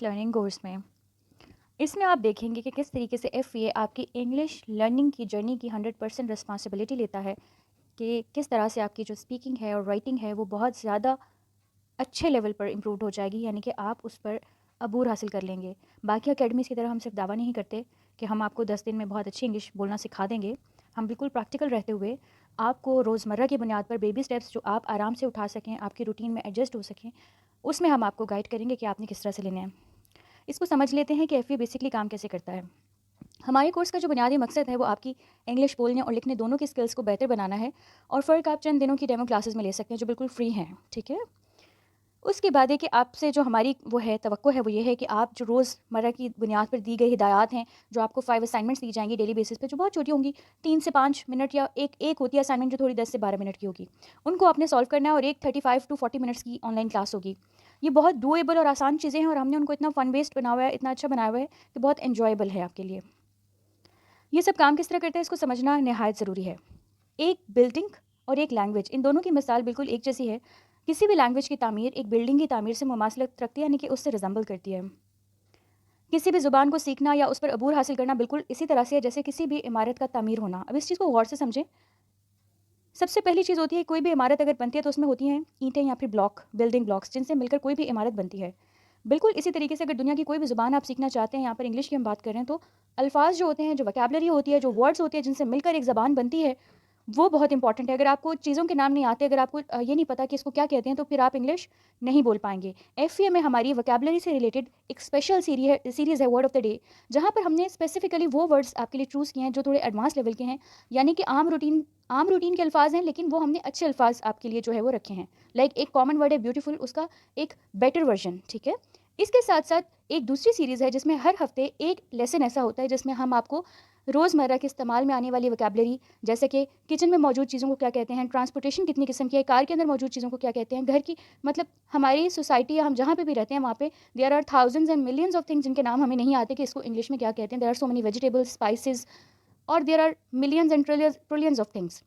Learning course में इसमें आप देखेंगे कि किस तरीके से FA आपकी इंग्लिश लर्निंग की जर्नी की 100% रिस्पॉन्सिबिलिटी लेता है कि किस तरह से आपकी जो स्पीकिंग है और राइटिंग है वो बहुत ज़्यादा अच्छे लेवल पर इम्प्रूव हो जाएगी, यानी कि आप उस पर अबूर हासिल कर लेंगे। बाकी अकेडमीज़ की तरह हम सिर्फ दावा नहीं करते कि हम आपको 10 दिन में बहुत अच्छी इंग्लिश बोलना सिखा देंगे। हम बिल्कुल प्रैक्टिकल रहते हुए आपको रोज़मर्रा की बुनियाद पर बेबी स्टेप्स जो आप आराम से उठा सकें, आपकी रूटीन में एडजस्ट हो सकें, उसमें हम आपको गाइड करेंगे कि आपने किस तरह से लेने हैं। इसको समझ लेते हैं कि FA बेसिकली काम कैसे करता है। हमारे कोर्स का जो बुनियादी मकसद है वो आपकी इंग्लिश बोलने और लिखने दोनों की स्किल्स को बेहतर बनाना है, और फ़र्क आप चंद दिनों की डेमो क्लासेस में ले सकते हैं जो बिल्कुल फ्री हैं, ठीक है। उसके बाद है कि आपसे जो हमारी वो है तवक्को है वो ये है कि आप जो रोज़मर्रा की बुनियाद पर दी गई हिदायत हैं, जो आपको 5 असाइनमेंट्स दी जाएंगी डेली बेसिस पे, जो बहुत छोटी होंगी, 3 से 5 मिनट, या एक होती है असाइनमेंट जो थोड़ी 10 से 12 मिनट की होगी, उनको आपने सॉल्व करना है, और एक 35 टू 40 मिनट्स की ऑनलाइन क्लास होगी। ये बहुत डूएबल और आसान चीज़ें हैं, और हमने उनको इतना फ़न बेस्ड बना हुआ है, इतना अच्छा बनाया हुआ है कि बहुत इन्जॉयबल है आपके लिए। ये सब काम किस तरह करता है इसको समझना नहायत ज़रूरी है। एक बिल्डिंग और एक लैंग्वेज, इन दोनों की मिसाल बिल्कुल एक जैसी है। किसी भी लैंग्वेज की तामीर एक बिल्डिंग की तामीर से मुमासलत रखती है, यानी कि उससे रिजम्बल करती है। किसी भी ज़ुबान को सीखना या उस पर अबूर हासिल करना बिल्कुल इसी तरह से है जैसे किसी भी इमारत का तामीर होना। अब इस चीज़ को गौर से समझें। सबसे पहली चीज़ होती है, कोई भी इमारत अगर बनती है तो उसमें होती हैं ईंटें या फिर ब्लॉक, बिल्डिंग ब्लॉक्स, जिनसे मिलकर कोई भी इमारत बनती है। बिल्कुल इसी तरीके से अगर दुनिया की कोई भी ज़ुबान आप सीखना चाहते हैं, यहाँ पर इंग्लिश की हम बात कर रहे हैं, तो अल्फाज जो होते हैं, जो वोकैबुलरी होती है, जो वर्ड्स होते हैं जिनसे मिलकर एक ज़बान बनती है, वो बहुत इंपॉर्टेंट है। अगर आपको चीज़ों के नाम नहीं आते, अगर आपको ये नहीं पता कि इसको क्या कहते हैं, तो फिर आप इंग्लिश नहीं बोल पाएंगे। FA में हमारी वोकैबुलरी से रिलेटेड एक स्पेशल सीरीज़ है वर्ड ऑफ द डे, जहाँ पर हमने स्पेसिफिकली वो वर्ड्स आपके लिए चूज़ किए हैं जो थोड़े एडवांस लेवल के हैं, यानी कि आम रूटीन के अल्फाज हैं, लेकिन वो हमने अच्छे अल्फाज आपके लिए जो है वो रखे हैं। लाइक एक कॉमन वर्ड है ब्यूटीफुल, उसका एक बेटर वर्जन, ठीक है। इसके साथ साथ एक दूसरी सीरीज़ है जिसमें हर हफ्ते एक लेसन ऐसा होता है जिसमें हम आपको रोज़मर्रा के इस्तेमाल में आने वाली वोकैबुलरी, जैसे कि किचन में मौजूद चीज़ों को क्या कहते हैं, ट्रांसपोर्टेशन कितनी किस्म की है, कार के अंदर मौजूद चीज़ों को क्या कहते हैं, घर की मतलब हमारी सोसाइटी या हम जहाँ पे भी रहते हैं वहाँ पे there are thousands and millions of things जिनके नाम हमें नहीं आते कि इसको इंग्लिश में क्या कहते हैं। There are so many vegetables, spices, और there are millions and trillions of things.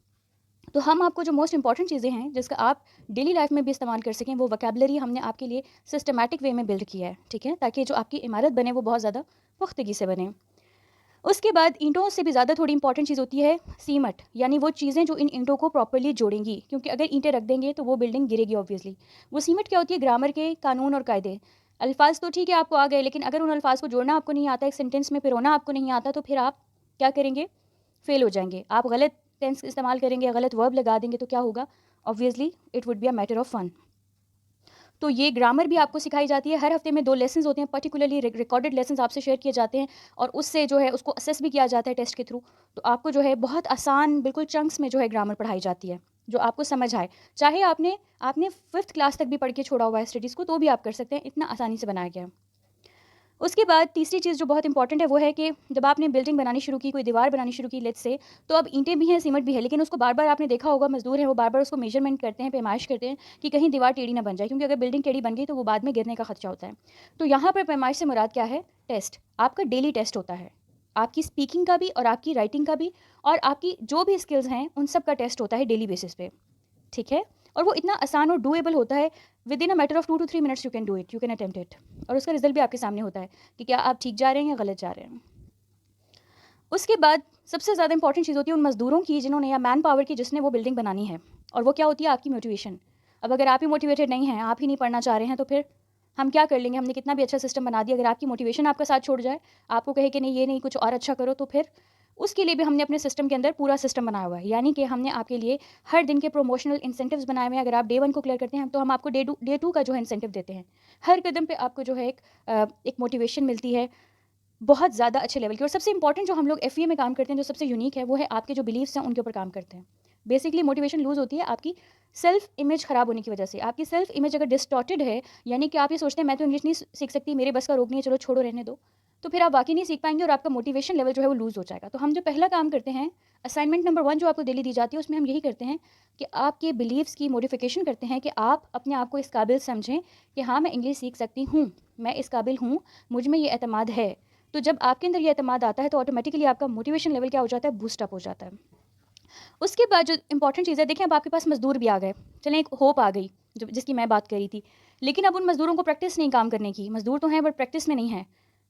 तो हम आपको जो मोस्ट इंपॉर्टेंट चीज़ें हैं जिसका आप डेली लाइफ में भी इस्तेमाल कर सकें, वो वोकैबुलरी हमने आपके लिए सिस्टमैटिक वे में बिल्ड किया है, ठीक है, ताकि जो आपकी इमारत बने वो बहुत ज़्यादा पुख्तगी से बने। उसके बाद ईंटों से भी ज़्यादा थोड़ी इंपॉर्टेंट चीज़ होती है सीमट, यानी वो चीज़ें जो इन ईंटों को प्रॉपर्ली जोड़ेंगी, क्योंकि अगर ईंटें रख देंगे तो वो बिल्डिंग गिरेगी ऑब्वियसली। वो सीमट क्या होती है, ग्रामर के कानून और कायदे। अल्फाज तो ठीक है आपको आ गए, लेकिन अगर उन अल्फाज को जोड़ना आपको नहीं आता, एक सेंटेंस में पिरोना आपको नहीं आता, तो फिर आप क्या करेंगे, फेल हो जाएंगे। आप गलत टेंस इस्तेमाल करेंगे, गलत वर्ब लगा देंगे, तो क्या होगा, obviously it would be a matter of fun. तो ये ग्रामर भी आपको सिखाई जाती है। हर हफ्ते में 2 लेसन्स होते हैं, पर्टिकुलरली रिकॉर्डेड लेसन्स आपसे शेयर किए जाते हैं, और उससे जो है उसको असेस भी किया जाता है टेस्ट के थ्रू। तो आपको जो है बहुत आसान बिल्कुल चंक्स में जो है ग्रामर पढ़ाई जाती है, जो आपको समझ आए। चाहे आपने आपने 5th क्लास तक भी पढ़ के छोड़ा हुआ है स्टडीज़ को, तो भी आप कर सकते हैं, इतना आसानी से बनाया गया है। उसके बाद तीसरी चीज़ जो बहुत इंपॉर्टेंट है वो है कि जब आपने बिल्डिंग बनानी शुरू की, कोई दीवार बनानी शुरू की लेट्स से, तो अब ईंटें भी हैं, सीमेंट भी है, लेकिन उसको बार बार आपने देखा होगा मजदूर हैं वो बार बार उसको मेजरमेंट करते हैं, पैमाइश करते हैं कि कहीं दीवार टेढ़ी ना बन जाए, क्योंकि अगर बिल्डिंग टेढ़ी बन गई तो वो बाद में गिरने का खर्चा होता है। तो यहाँ पर पैमाइश से मुराद क्या है, टेस्ट। आपका डेली टेस्ट होता है, आपकी स्पीकिंग का भी और आपकी राइटिंग का भी, और आपकी जो भी स्किल्स हैं उन सब का टेस्ट होता है डेली बेसिस पे, ठीक है। और वो इतना आसान और डूएबल होता है, with in a matter of 2 to 3 minutes you can do it, you can attempt it, और उसका रिजल्ट भी आपके सामने होता है कि क्या आप ठीक जा रहे हैं या गलत जा रहे हैं। उसके बाद सबसे ज़्यादा इंपॉर्टेंट चीज़ होती है उन मज़दूरों की जिन्होंने, या मैन पावर की जिसने वो बिल्डिंग बनानी है, और वो क्या होती है, आपकी मोटिवेशन। अब अगर आप ही मोटिवेटेड नहीं हैं, आप ही नहीं पढ़ना चाह रहे हैं, तो फिर हम क्या कर लेंगे, हमने कितना भी अच्छा सिस्टम बना दिया, अगर आपकी मोटिवेशन आपका साथ छोड़ जाए, आपको कहे कि नहीं ये नहीं कुछ और अच्छा करो, तो फिर उसके लिए भी हमने अपने सिस्टम के अंदर पूरा सिस्टम बनाया हुआ है। यानी कि हमने आपके लिए हर दिन के प्रोमोशनल इंसेंटिव्स बनाए हुए हैं। अगर आप डे 1 को क्लियर करते हैं तो हम आपको डे टू का जो है इंसेंटिव देते हैं। हर कदम पे आपको जो है एक मोटिवेशन मिलती है बहुत ज़्यादा अच्छे लेवल की। और सबसे इंपॉर्टेंट जो हम लोग FA में काम करते हैं, जो सबसे यूनिक है, वो है आपके जो बिलीव्स हैं उनके ऊपर काम करते हैं। बेसिकली मोटिवेशन लूज़ होती है आपकी सेल्फ इमेज ख़राब होने की वजह से। आपकी सेल्फ इमेज अगर डिस्टॉर्टेड है, यानी कि आप ये सोचते हैं मैं तो इंग्लिश नहीं सीख सकती, मेरे बस का रोग नहीं है, चलो छोड़ो रहने दो, तो फिर आप वाकई नहीं सीख पाएंगे और आपका मोटिवेशन लेवल जो है वो लूज़ हो जाएगा। तो हम जो पहला काम करते हैं, असाइनमेंट नंबर 1 जो आपको डेली दी जाती है, उसमें हम यही करते हैं कि आपके बिलीव्स की मॉडिफिकेशन करते हैं कि आप अपने आप को इस काबिल समझें कि हाँ मैं इंग्लिश सीख सकती हूँ, मैं इस काबिल हूँ, मुझ में ये एतमाद है। तो जब आपके अंदर ये एतमाद आता है तो ऑटोमेटिकली आपका मोटिवेशन लेवल क्या हो जाता है, बूस्टअप हो जाता है। उसके बाद जो इंपॉर्टेंट चीज़ है, देखिए अब आपके पास मजदूर भी आ गए, चलें एक होप आ गई, جس کی میں بات کری تھی. لیکن اب ان مزدوروں کو پریکٹس نہیں کام کرنے کی. مزدور تو ہیں بٹ پریکٹس میں نہیں ہیں.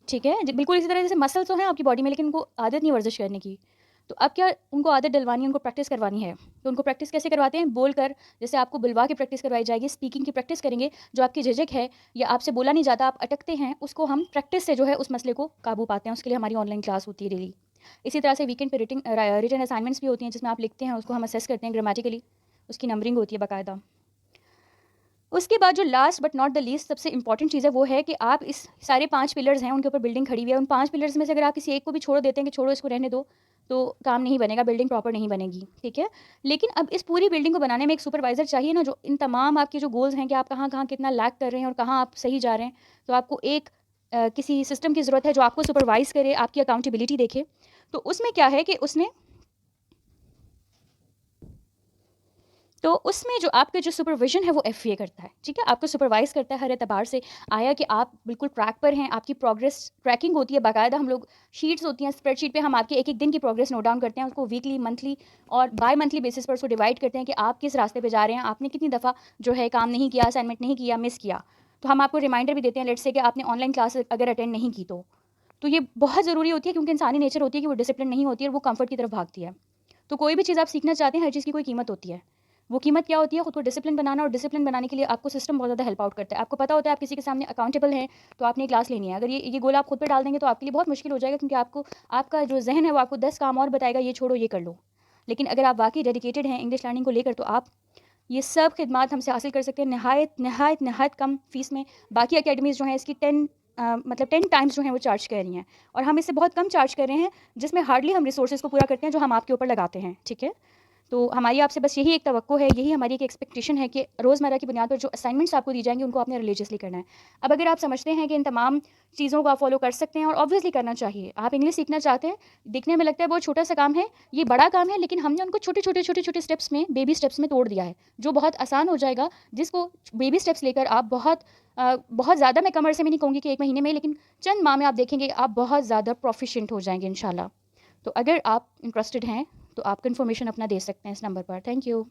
ٹھیک ہے, بالکل اسی طرح جیسے مسلس تو ہیں آپ کی باڈی میں لیکن ان کو عادت نہیں ورزش کرنے کی. تو اب کیا ان کو عادت ڈلوانی ہے, ان کو پریکٹس کروانی ہے. تو ان کو پریکٹس کیسے کرواتے ہیں؟ بول کر. جیسے آپ کو بلوا کے پریکٹس کروائی جائے گی, اسپیکنگ کی پریکٹس کریں گے. جو آپ کی جھجک ہے یا آپ سے بولا نہیں جاتا, آپ اٹکتے ہیں, اس کو ہم پریکٹس سے جو ہے اس مسئلے کو قابو پاتے ہیں. اس کے لیے ہماری آن لائن کلاس ہوتی ہے ڈیلی. اسی طرح سے ویکینڈ پہ ریٹن اسائنمنٹس بھی ہوتی ہیں جس میں آپ لکھتے ہیں, اس کو ہم اسیس کرتے ہیں گرامیٹیکلی. اس کی نمبرنگ ہوتی ہے باقاعدہ. اس کے بعد جو last but not the least سب سے امپورٹنٹ چیز ہے وہ ہے کہ آپ اس سارے 5 پلرز ہیں, ان کے اوپر بلڈنگ کھڑی ہوئی ہے. ان 5 پلرز میں سے اگر آپ کسی ایک کو بھی چھوڑ دیتے ہیں کہ چھوڑو اس کو رہنے دو, تو کام نہیں بنے گا, بلڈنگ پراپر نہیں بنے گی. ٹھیک ہے, لیکن اب اس پوری بلڈنگ کو بنانے میں ایک سپروائزر چاہیے نا, جو ان تمام آپ کے جو گولز ہیں کہ آپ کہاں کہاں کتنا لیک کر رہے ہیں اور کہاں آپ صحیح جا رہے ہیں. تو آپ کو ایک کسی سسٹم کی ضرورت ہے جو آپ کو سپروائز کرے, آپ کی اکاؤنٹیبلٹی دیکھے. تو اس میں کیا ہے کہ اس میں جو آپ کا جو سپرویژن ہے وہ ایف اے کرتا ہے. ٹھیک ہے, آپ کو سپروائز کرتا ہے ہر اعتبار سے. آیا کہ آپ بالکل ٹریک پر ہیں, آپ کی پروگرس ٹریکنگ ہوتی ہے باقاعدہ. ہم لوگ شیٹس ہوتی ہیں, اسپریڈ شیٹ پہ ہم آپ کے ایک ایک دن کی پروگرس نوٹ ڈاؤن کرتے ہیں. اس کو ویکلی, منتھلی اور بائی منتھلی بیسس پر اس کو ڈیوائڈ کرتے ہیں کہ آپ کس راستے پہ جا رہے ہیں, آپ نے کتنی دفعہ جو ہے کام نہیں کیا, اسائنمنٹ نہیں کیا, مس کیا. تو ہم آپ کو ریمائنڈر بھی دیتے ہیں لیٹ سے کہ آپ نے آن لائن کلاس اگر اٹینڈ نہیں کی تو یہ بہت ضروری ہوتی ہے, کیونکہ انسانی نیچر ہوتی ہے کہ وہ ڈسپلن نہیں ہوتی ہے اور وہ کمفرٹ کی طرف بھاگتی ہے. تو کوئی بھی چیز آپ سیکھنا چاہتے ہیں, ہر چیز کی کوئی قیمت ہوتی ہے. وہ قیمت کیا ہوتی ہے؟ خود کو ڈسپلن بنانا, اور ڈسپلن بنانے کے لیے آپ کو سسٹم بہت زیادہ ہیلپ آؤٹ کرتا ہے. آپ کو پتا ہوتا ہے آپ کسی کے سامنے اکاؤنٹیبل ہیں تو آپ نے کلاس لینی ہے. اگر یہ گول آپ خود پہ ڈال دیں گے تو آپ کے لیے بہت مشکل ہو جائے گا, کیونکہ آپ کا جو ذہن ہے وہ آپ کو 10 کام اور بتائے گا, یہ چھوڑو یہ کر لو. لیکن اگر آپ واقعی ڈیڈیکیٹڈ ہیں انگلش لرننگ کو لے کر, تو آپ یہ سب خدمات ہم سے حاصل کر سکتے ہیں نہایت نہایت نہایت کم فیس میں. باقی اکیڈمیز جو ہیں اس کی 10 ٹائمز جو ہیں وہ چارج کر رہی ہیں, اور ہم اس سے بہت کم چارج کر رہے ہیں, جس میں ہارڈلی ہم ریسورسز کو پورا کرتے ہیں جو ہم آپ کے اوپر لگاتے ہیں. ٹھیک ہے, تو ہماری آپ سے بس یہی ایک توقع ہے, یہی ہماری ایک ایکسپیکٹیشن ہے کہ روزمرہ کی بنیاد پر جو اسائنمنٹس آپ کو دی جائیں گی ان کو آپ نے ریلیجیسلی کرنا ہے. اب اگر آپ سمجھتے ہیں کہ ان تمام چیزوں کو آپ فالو کر سکتے ہیں, اور آبویسلی کرنا چاہیے, آپ انگلش سیکھنا چاہتے ہیں, دیکھنے میں لگتا ہے بہت چھوٹا سا کام ہے, یہ بڑا کام ہے, لیکن ہم نے ان کو چھوٹے چھوٹے اسٹیپس میں, بیبی اسٹیپس میں توڑ دیا ہے, جو بہت آسان ہو جائے گا. جس کو بیبی اسٹیپس لے کر آپ بہت زیادہ, میں کم عرصے میں نہیں کہوں گی کہ 1 مہینے میں, لیکن چند ماہ میں آپ دیکھیں گے آپ بہت زیادہ پروفیشینٹ ہو جائیں گے انشاءاللہ. تو اگر آپ انٹرسٹڈ ہیں تو آپ کنفرمیشن اپنا دے سکتے ہیں اس نمبر پر. Thank you.